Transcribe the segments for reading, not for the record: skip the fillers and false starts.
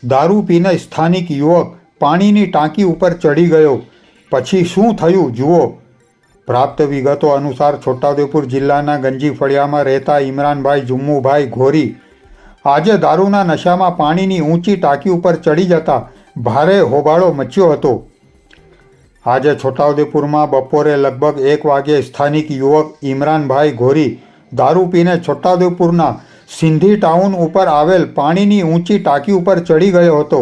દારૂ પીને સ્થાનિક યુવક પાણીની ટાંકી ઉપર ચડી ગયો, પછી શું થયું જુઓ। પ્રાપ્ત વિગતો અનુસાર છોટાઉદેપુર જિલ્લાના ગંજી ફળિયામાં રહેતા ઇમરાનભાઈ જુમ્મુભાઈ ઘોરી આજે દારૂના નશામાં પાણીની ઊંચી ટાંકી ઉપર ચડી જતા ભારે હોબાળો મચ્યો હતો। આજે છોટાઉદેપુરમાં બપોરે લગભગ 1 વાગ્યે સ્થાનિક યુવક ઇમરાનભાઈ ઘોરી દારૂ પીને છોટાઉદેપુરના સિંધી ટાઉન ઉપર આવેલ પાણીની ઊંચી ટાંકી ઉપર ચડી ગયો હતો,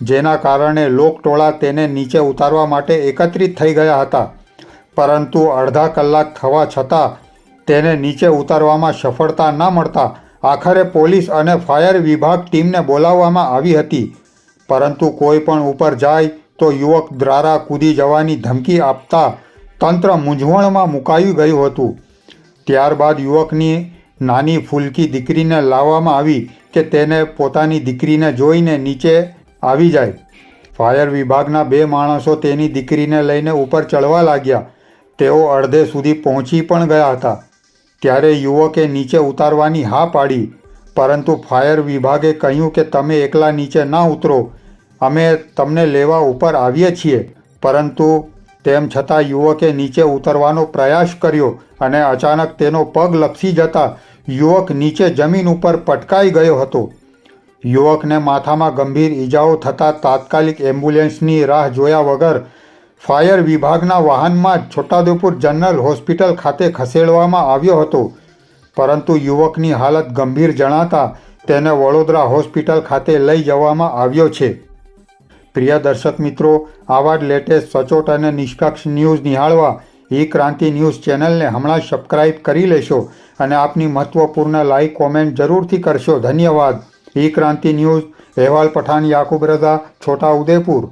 જેના કારણે લોકટોળા તેને નીચે ઉતારવા માટે એકત્રિત થઈ ગયા હતા, પરંતુ અડધા કલાક થવા છતાં તેને નીચે ઉતારવામાં સફળતા ન મળતા આખરે પોલીસ અને ફાયર વિભાગ ટીમને બોલાવવામાં આવી હતી, પરંતુ કોઈ પણ ઉપર જાય તો યુવક દ્વારા કૂદી જવાની ધમકી આપતા તંત્ર મૂંઝવણમાં મુકાઈ ગયું હતું। ત્યારબાદ યુવકની નાની ફૂલકી દીકરીને લાવવામાં આવી કે તેને પોતાની દીકરીને જોઈને નીચે આવી જાય। ફાયર વિભાગના 2 માણસો તેની દીકરીને લઈને ઉપર ચડવા લાગ્યા। તેઓ અડધે સુધી પહોંચી પણ ગયા હતા। ત્યારે યુવકે નીચે ઉતારવાની હા પાડી, પરંતુ ફાયર વિભાગે કહ્યું કે તમે એકલા નીચે ના ઉતરો, અમે તમને લેવા ઉપર આવીએ છીએ। પરંતુ તેમ છતાં યુવકે નીચે ઉતરવાનો પ્રયાસ કર્યો અને અચાનક તેનો પગ લપસી જતા યુવક નીચે જમીન ઉપર પટકાઈ ગયો હતો। યુવકને માથામાં ગંભીર ઈજાઓ થતાં તાત્કાલિક એમ્બ્યુલન્સની રાહ જોયા વગર ફાયર વિભાગના વાહનમાં જ છોટાઉદેપુર જનરલ હોસ્પિટલ ખાતે ખસેડવામાં આવ્યો હતો, પરંતુ યુવકની હાલત ગંભીર જણાતા તેને વડોદરા હોસ્પિટલ ખાતે લઈ જવામાં આવ્યો છે। પ્રિય દર્શક મિત્રો, આવા જ લેટેસ્ટ સચોટ અને નિષ્પક્ષ ન્યૂઝ નિહાળવા ક્રાંતિ ન્યૂઝ ચેનલને હમણાં જ સબસ્ક્રાઇબ કરી લેશો અને આપની મહત્વપૂર્ણ લાઇક કોમેન્ટ જરૂરથી કરશો। ધન્યવાદ। ક્રાંતિ ન્યૂઝ, અહેવાલ પઠાણ યાકુબ રઝા, છોટા ઉદેપુર।